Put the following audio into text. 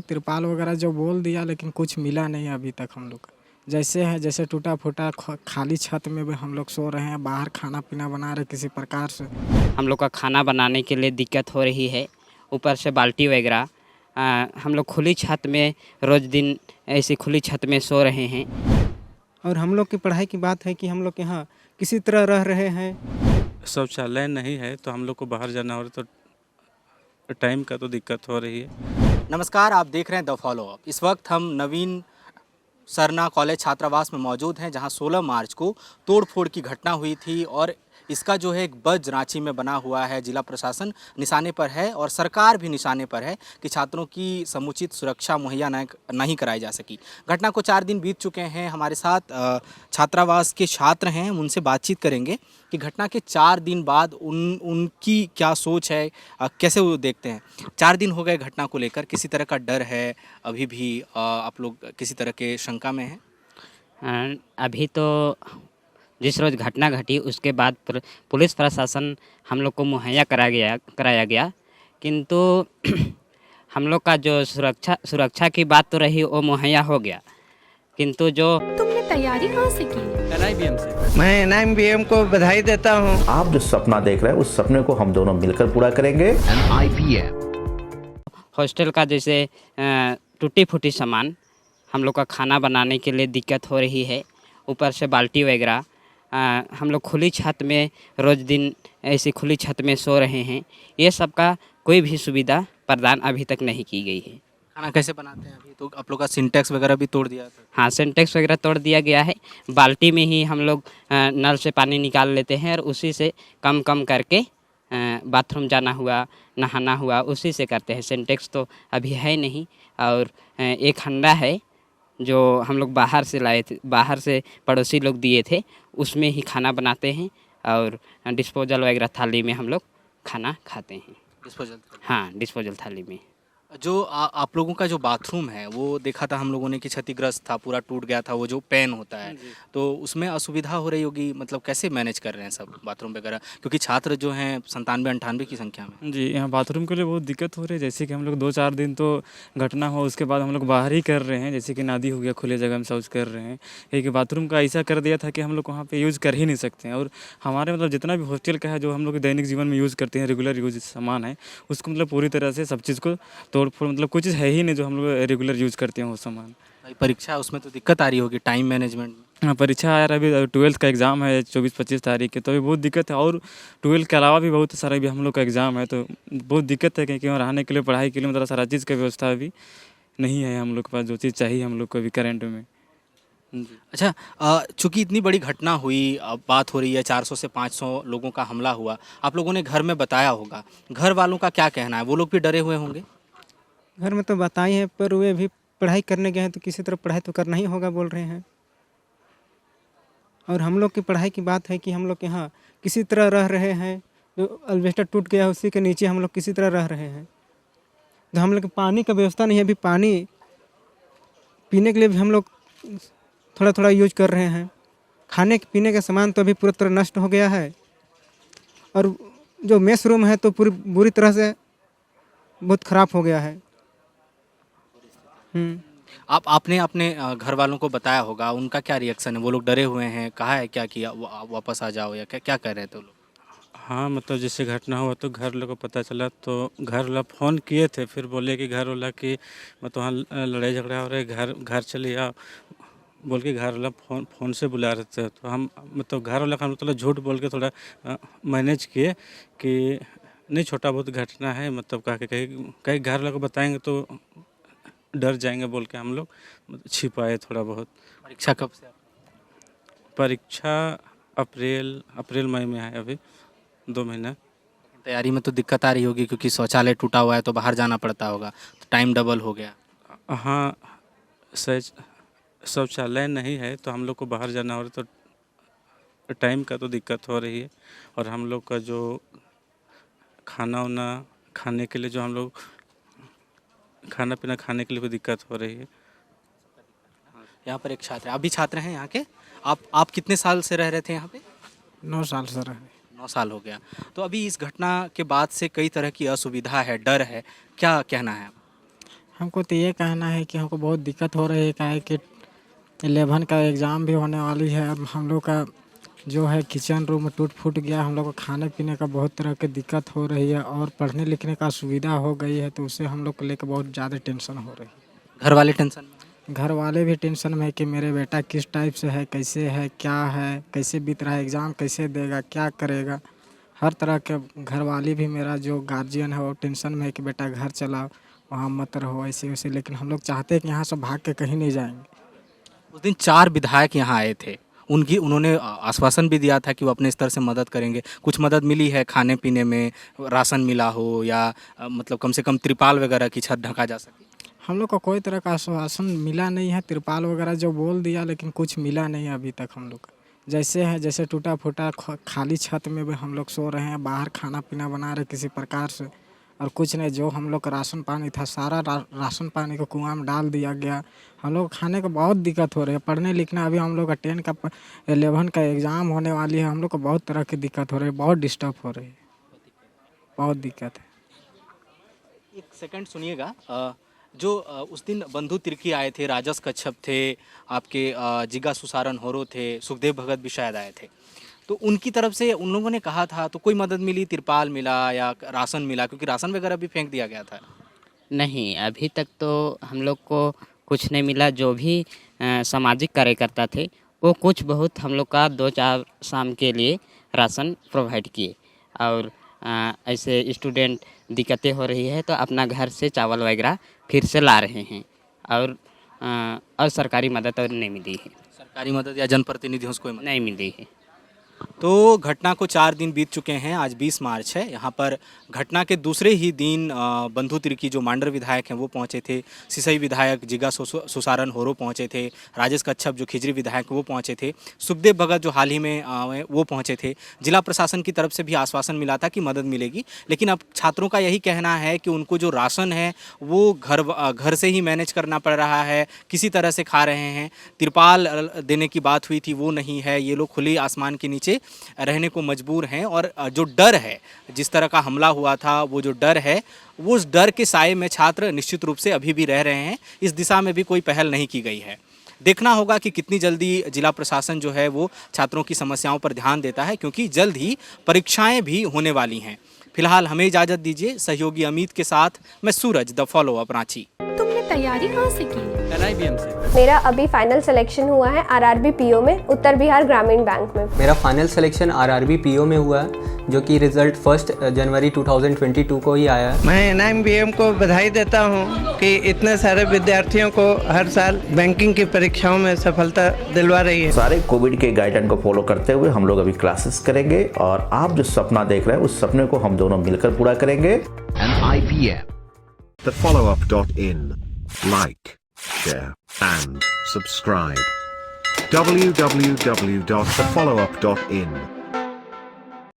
तिरपाल वगैरह जो बोल दिया लेकिन कुछ मिला नहीं अभी तक हम लोग का। जैसे है जैसे टूटा फूटा खाली छत में भी हम लोग सो रहे हैं, बाहर खाना पीना बना रहे किसी प्रकार से। हम लोग का खाना बनाने के लिए दिक्कत हो रही है। ऊपर से बाल्टी वगैरह हम लोग खुली छत में रोज़ दिन ऐसी खुली छत में सो रहे हैं। और हम लोग की पढ़ाई की बात है कि हम लोग यहाँ किसी तरह रह रहे हैं। शौचालय नहीं है तो हम लोग को बाहर जाना हो रहा, तो टाइम का तो दिक्कत हो रही है। नमस्कार, आप देख रहे हैं द फॉलो अप। इस वक्त हम नवीन सरना कॉलेज छात्रावास में मौजूद हैं, जहां 16 मार्च को तोड़फोड़ की घटना हुई थी और इसका जो है एक बज रांची में बना हुआ है। जिला प्रशासन निशाने पर है और सरकार भी निशाने पर है कि छात्रों की समुचित सुरक्षा मुहैया नहीं कराई जा सकी। घटना को 4 दिन बीत चुके हैं। हमारे साथ छात्रावास के छात्र हैं, हम उनसे बातचीत करेंगे कि घटना के 4 दिन बाद उनकी क्या सोच है, कैसे वो देखते हैं। 4 दिन हो गए घटना को लेकर, किसी तरह का डर है अभी भी? आप लोग किसी तरह के शंका में हैं? अभी तो जिस रोज़ घटना घटी उसके बाद पुलिस प्रशासन हम लोग को मुहैया कराया गया, किंतु हम लोग का जो सुरक्षा की बात तो रही वो मुहैया हो गया, किंतु जो तुमने तैयारी कहाँ से की? NIBM से। मैं NIBM को बधाई देता हूँ। आप जो सपना देख रहे हैं उस सपने को हम दोनों मिलकर पूरा करेंगे। हॉस्टल का जैसे टूटी फूटी सामान, हम लोग का खाना बनाने के लिए दिक्कत हो रही है। ऊपर से बाल्टी वगैरह हम लोग खुली छत में रोज़ दिन ऐसी खुली छत में सो रहे हैं। ये सब का कोई भी सुविधा प्रदान अभी तक नहीं की गई है। खाना कैसे बनाते हैं? अभी तो आप लोग का सिंटेक्स वगैरह भी तोड़ दिया था। हाँ, सिंटेक्स वगैरह तोड़ दिया गया है। बाल्टी में ही हम लोग नल से पानी निकाल लेते हैं और उसी से कम कम करके बाथरूम जाना हुआ, नहाना हुआ, उसी से करते हैं। सिंटेक्स तो अभी है नहीं। और एक हंडा है जो हम लोग बाहर से लाए थे, बाहर से पड़ोसी लोग दिए थे, उसमें ही खाना बनाते हैं और डिस्पोजल वगैरह थाली में हम लोग खाना खाते हैं। डिस्पोजल? हाँ, डिस्पोजल थाली में। जो आप लोगों का जो बाथरूम है वो देखा था हम लोगों ने कि क्षतिग्रस्त था, पूरा टूट गया था। वो जो पैन होता है तो उसमें असुविधा हो रही होगी, मतलब कैसे मैनेज कर रहे हैं सब बाथरूम वगैरह, क्योंकि छात्र जो हैं 97-98 की संख्या में। जी, यहाँ बाथरूम के लिए बहुत दिक्कत हो रही है। जैसे कि हम लोग 2-4 दिन तो घटना हो उसके बाद हम लोग बाहर ही कर रहे हैं, जैसे कि नादी हो गया, खुले जगह में शौच कर रहे हैं। एक बाथरूम का ऐसा कर दिया था कि हम लोग वहाँ पे यूज़ कर ही नहीं सकते हैं। और हमारे मतलब जितना भी हॉस्टल का है, जो हम लोग दैनिक जीवन में यूज़ करते हैं, रेगुलर यूज सामान है, उसको मतलब पूरी तरह से सब चीज़ को तोड़ फोड़, मतलब कुछ है ही नहीं जो हम लोग रेगुलर यूज़ करते हैं वो सामान। भाई परीक्षा उसमें तो दिक्कत आ रही होगी टाइम मैनेजमेंट में। हाँ, परीक्षा आ रहा है अभी। 12th का एग्ज़ाम है 24-25 तारीख के, तो अभी बहुत दिक्कत है। और 12th के अलावा भी बहुत सारा भी हम लोग का एग्ज़ाम है, तो बहुत दिक्कत है क्योंकि वहाँ रहने के लिए, पढ़ाई के लिए मतलब सारा चीज़ का व्यवस्था भी नहीं है हम लोग के पास, जो चीज़ चाहिए हम लोग को अभी करंट में। अच्छा, चूंकि इतनी बड़ी घटना हुई, अब बात हो रही है 400 से 500 लोगों का हमला हुआ, आप लोगों ने घर में बताया होगा, घर वालों का क्या कहना है? वो लोग भी डरे हुए होंगे? घर में तो बताई है, पर वे भी पढ़ाई करने गए हैं तो किसी तरह पढ़ाई तो करना ही होगा बोल रहे हैं। और हम लोग की पढ़ाई की बात है कि हम लोग यहाँ किसी तरह रह रहे हैं। जो अल्वेस्टर टूट गया उसी के नीचे हम लोग किसी तरह रह रहे हैं। तो हम लोग के पानी का व्यवस्था नहीं है। अभी पानी पीने के लिए भी हम लोग थोड़ा थोड़ा यूज कर रहे हैं। खाने पीने का सामान तो अभी पूरी तरह नष्ट हो गया है। और जो मेस रूम है तो पूरी बुरी तरह से बहुत ख़राब हो गया है। आपने अपने घर वालों को बताया होगा, उनका क्या रिएक्शन है? वो लोग डरे हुए हैं, कहा है क्या कि वापस आ जाओ, या क्या क्या कह रहे थे वो लोग? हाँ, मतलब जैसे घटना हुआ तो घर वालों को पता चला तो घर वाला फ़ोन किए थे, फिर बोले कि घर वाला कि मतलब वहाँ लड़ाई झगड़ा हो रहा है, घर चले आओ बोल के घर वाला फ़ोन से बुला रहे थे। तो हम मतलब घर वाला का मतलब झूठ बोल के थोड़ा मैनेज किए कि नहीं, छोटा बहुत घटना है, मतलब कह के कहीं घर वालों को बताएंगे तो डर जाएंगे बोल के हम लोग छिपाए थोड़ा बहुत। परीक्षा कब से? परीक्षा अप्रैल मई में है, अभी 2 महीना। तैयारी में तो दिक्कत आ रही होगी क्योंकि शौचालय टूटा हुआ है तो बाहर जाना पड़ता होगा, तो टाइम डबल हो गया। हाँ, शौचालय नहीं है तो हम लोग को बाहर जाना हो रहा, तो टाइम का तो दिक्कत हो रही है। और हम लोग का जो खाना वाना खाने के लिए, जो हम लोग खाना पीना खाने के लिए भी दिक्कत हो रही है। यहाँ पर एक छात्र, आप भी छात्र हैं यहाँ के? आप कितने साल से रह रहे थे यहाँ पे? 9 साल से रहे। 9 साल हो गया। तो अभी इस घटना के बाद से कई तरह की असुविधा है, डर है, क्या कहना है? हमको तो ये कहना है कि हमको बहुत दिक्कत हो रही है, क्या है कि 11 का एग्ज़ाम भी होने वाली है। अब हम लोग का जो है किचन रूम टूट फूट गया, हम लोग को खाने पीने का बहुत तरह की दिक्कत हो रही है और पढ़ने लिखने का सुविधा हो गई है, तो उससे हम लोग को लेकर बहुत ज़्यादा टेंशन हो रही है। घर वाले टेंशन में हैं? घर वाले भी टेंशन में है कि मेरे बेटा किस टाइप से है, कैसे है, क्या है, कैसे बीत रहा है, एग्ज़ाम कैसे देगा, क्या करेगा। हर तरह के घर वाले भी, मेरा जो गार्जियन है वो टेंशन में है कि बेटा घर चलाओ, वहाँ मत रहो, ऐसे वैसे। लेकिन हम लोग चाहते हैं कि यहाँ से भाग के कहीं नहीं जाएंगे। उस दिन 4 विधायक यहाँ आए थे, उन्होंने आश्वासन भी दिया था कि वो अपने स्तर से मदद करेंगे। कुछ मदद मिली है खाने पीने में, राशन मिला हो या मतलब कम से कम त्रिपाल वगैरह की छत ढका जा सके? हम लोग को कोई तरह का आश्वासन मिला नहीं है। तिरपाल वगैरह जो बोल दिया, लेकिन कुछ मिला नहीं है अभी तक हम लोग का। जैसे है जैसे टूटा फूटा खाली छत में भी हम लोग सो रहे हैं, बाहर खाना पीना बना रहे किसी प्रकार से, और कुछ नहीं। जो हम लोग का राशन पानी था सारा राशन पानी को कुआं में डाल दिया गया। हम लोग खाने को बहुत दिक्कत हो रही है, पढ़ने लिखना। अभी हम लोग का 10 का 11 का एग्ज़ाम होने वाली है, हम लोग को बहुत तरह की दिक्कत हो रही है, बहुत डिस्टर्ब हो रही है, बहुत दिक्कत है। एक सेकंड सुनिएगा। जो उस दिन बंधु तिर्की आए थे, राजस कच्छप थे, आपके जिगा सुसारन होरो थे, सुखदेव भगत भी शायद आए थे, तो उनकी तरफ से उन लोगों ने कहा था, तो कोई मदद मिली, तिरपाल मिला या राशन मिला? क्योंकि राशन वगैरह भी फेंक दिया गया था। नहीं, अभी तक तो हम लोग को कुछ नहीं मिला। जो भी सामाजिक कार्यकर्ता थे वो कुछ बहुत हम लोग का 2-4 शाम के लिए राशन प्रोवाइड किए, और ऐसे स्टूडेंट दिक्कतें हो रही है तो अपना घर से चावल वगैरह फिर से ला रहे हैं, और सरकारी मदद और नहीं मिली है। सरकारी मदद या जनप्रतिनिधियों से कोई मदद? नहीं मिली है। तो घटना को 4 दिन बीत चुके हैं, आज 20 मार्च है। यहाँ पर घटना के दूसरे ही दिन बंधु तिर्की जो मांडर विधायक हैं वो पहुँचे थे, सिसई विधायक जिगा सुसारन होरो पहुँचे थे, राजेश कच्छप जो खिजरी विधायक वो पहुँचे थे, सुखदेव भगत जो हाल ही में आए वो पहुँचे थे। जिला प्रशासन की तरफ से भी आश्वासन मिला था कि मदद मिलेगी, लेकिन अब छात्रों का यही कहना है कि उनको जो राशन है वो घर से ही मैनेज करना पड़ रहा है, किसी तरह से खा रहे हैं। तिरपाल देने की बात हुई थी वो नहीं है, ये लोग खुले आसमान के नीचे रहने को मजबूर हैं। और जो डर है, जिस तरह का हमला हुआ था, वो जो डर है, वो उस डर के साए में छात्र निश्चित रूप से अभी भी रह रहे हैं। इस दिशा में भी कोई पहल नहीं की गई है। देखना होगा कि कितनी जल्दी जिला प्रशासन जो है वो छात्रों की समस्याओं पर ध्यान देता है, क्योंकि जल्द ही परीक्षाएं भी होने वाली हैं। फिलहाल हमें इजाज़त दीजिए। सहयोगी अमित के साथ मैं सूरज, द फॉलो अप रांची। तुमने तैयारी कहाँ से की? NIBM से। मेरा अभी फाइनल सिलेक्शन हुआ है RRB PO में, उत्तर बिहार ग्रामीण बैंक में। मेरा फाइनल सिलेक्शन RRB PO में हुआ है, जो कि रिजल्ट 1 जनवरी 2022 को ही आया है। मैं NIBM को बधाई देता हूं कि इतने सारे विद्यार्थियों को हर साल बैंकिंग की परीक्षाओं में सफलता दिलवा रही है। सारे कोविड के गाइडलाइन को फॉलो करते हुए हम लोग अभी क्लासेस करेंगे, और आप जो सपना देख रहे हैं उस सपने को हम दोनों मिलकर पूरा करेंगे। NIBM, thefollowup.in. Like, share and subscribe. www.thefollowup.in